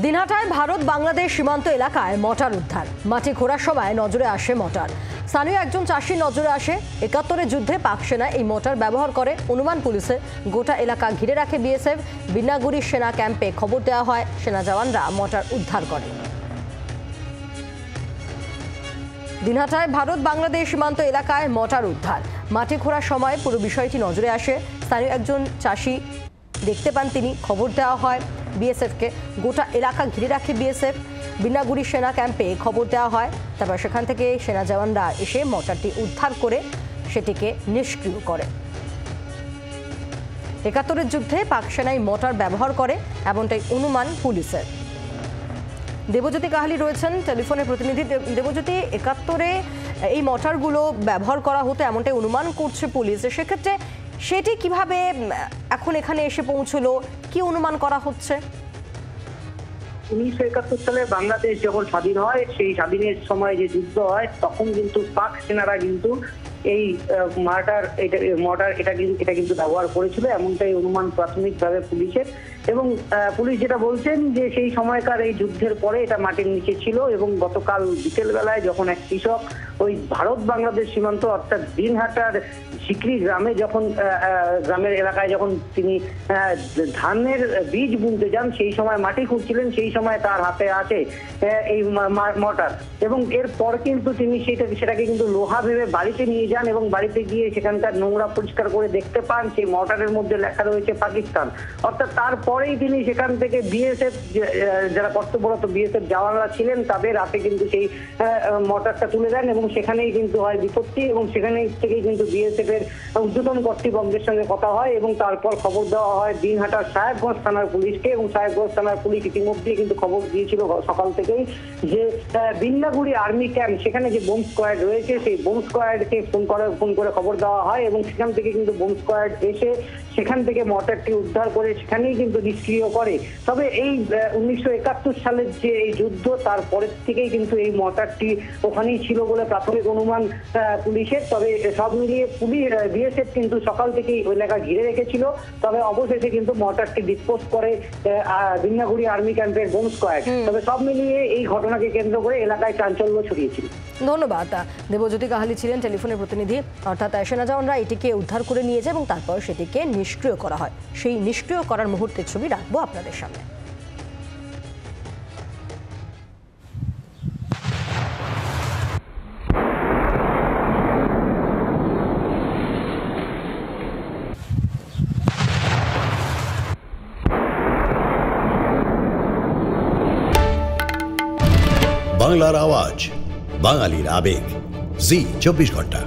দিনহাটায় ভারত বাংলাদেশ সীমান্ত এলাকায় মর্টার উদ্ধার। মাটি খোঁড়ার সময় নজরে আসে মর্টার। স্থানীয় একজন চাষির নজরে আসে। ৭১-এর যুদ্ধে পাক সেনা এই মর্টার ব্যবহার করে অনুমান পুলিশে। গোটা এলাকা ঘিরে রাখে বিএসএফ। বিন্নাগুড়ি সেনা ক্যাম্পে খবর দেওয়া হয়। সেনা জওয়ানরা মর্টার উদ্ধার করে। দিনহাটায় ভারত বাংলাদেশ সীমান্ত এলাকায় মর্টার উদ্ধার। মাটি খোঁড়ার সময় পুরো বিষয়টি নজরে আসে। স্থানীয় একজন চাষি দেখতে পান, তিনি খবর দেওয়া হয় বিএসএফকে। গোটা এলাকা ঘিরে রাখে বিএসএফ। বিন্নাগুড়ি সেনা ক্যাম্পে খবর দেওয়া হয়। তারপর সেখান থেকে সেনা জওয়ানরা এসে মর্টারটি উদ্ধার করে সেটিকে নিষ্ক্রিয় করে। ৭১-এর যুদ্ধে পাক সেনাই মর্টার ব্যবহার করে এমনটাই অনুমান পুলিশের। দেবজ্যোতি কাহালি রয়েছেন টেলিফোনের প্রতিনিধি। দেবজ্যোতি, ৭১-এ এই মর্টারগুলো ব্যবহার করা হতো এমনটাই অনুমান করছে পুলিশ। সেক্ষেত্রে সেটি কিভাবে এখন এখানে এসে পৌঁছলো, কি অনুমান করা হচ্ছে? ১৯৭১ সালে বাংলাদেশ যখন স্বাধীন হয়, সেই স্বাধীনের সময় যে যুদ্ধ হয়, তখন কিন্তু পাক সেনারা কিন্তু এই মর্টার এটা কিন্তু ব্যবহার করেছিল, এমনটাই অনুমান প্রাথমিকভাবে পুলিশের। এবং পুলিশ যেটা বলছেন যে সেই সময়কার এই যুদ্ধের পরে এটা মাটির নিচে ছিল এবং গতকাল বিকেল বেলায় যখন এক কৃষক ওই ভারত বাংলাদেশ সীমান্ত অর্থাৎ দিনহাটার সিকরি গ্রামে যখন গ্রামের এলাকায় যখন তিনি ধানের বীজ বুনতে যান, সেই সময় মাটি খুঁড়ছিলেন, সেই সময় তার হাতে আছে এই মর্টার। এবং এরপর কিন্তু তিনি সেটাকে কিন্তু লোহা ভেবে বাড়িতে নিয়ে যান এবং বাড়িতে গিয়ে সেখানকার নোংরা পরিষ্কার করে দেখতে পান সেই মর্টারের মধ্যে লেখা রয়েছে পাকিস্তান। অর্থাৎ তারপরেই তিনি সেখান থেকে বিএসএফ, যারা কর্তব্যরত বিএসএফ জওয়ানরা ছিলেন, তাদের হাতে কিন্তু সেই মর্টারটা তুলে দেন এবং সেখানেই কিন্তু হয় বিপত্তি। এবং সেখানেই থেকেই কিন্তু বিএসএফ এর ঊর্ধ্বতন কর্তৃপক্ষের সঙ্গে কথা হয় এবং তারপর খবর দেওয়া হয় দিনহাটার সাহেবগঞ্জ থানার পুলিশকে। এবং সাহেবগঞ্জ থানার পুলিশ ইতিমধ্যে কিন্তু খবর দিয়েছিল সকাল থেকেই যে বিন্নাগুড়ি আর্মি ক্যাম্প, সেখানে যে বোম স্কোয়াড রয়েছে, সেই বোম স্কোয়াডকে ফোন করে খবর দেওয়া হয় এবং সেখান থেকে কিন্তু বোম স্কোয়াড এসে সেখান থেকে মর্টারটি উদ্ধার করে সেখানেই কিন্তু নিষ্ক্রিয় করে। তবে এই ১৯৭১ সালের যে এই যুদ্ধ, তারপরের থেকেই কিন্তু এই মর্টারটি ওখানেই ছিল বলে প্রাথমিক অনুমান পুলিশের। তবে সব মিলিয়ে বিএসএফ কিন্তু সকাল থেকেই ওই এলাকা ঘিরে রেখেছিল। তবে অবশেষে কিন্তু মর্টারটি ডিসপোজ করে বিন্নাগুড়ি আর্মি ক্যাম্পের বোম স্কোয়াড। তবে সব মিলিয়ে এই ঘটনাকে কেন্দ্র করে এলাকায় চাঞ্চল্য ছড়িয়েছিল। ধন্যবাদ। দেবজ্যোতি কাহালি ছিলেন টেলিফোনের প্রতিনিধি। অর্থাৎ সেনা জওয়ানরা এটিকে উদ্ধার করে নিয়ে যায় এবং তারপর সেটিকে নিষ্ক্রিয় করা হয়। সেই নিষ্ক্রিয় করার মুহূর্তের ছবি রাখবো আপনাদের সামনে। বাংলার আওয়াজ, বাঙালির আবেগ, জি ২৪ ঘন্টা।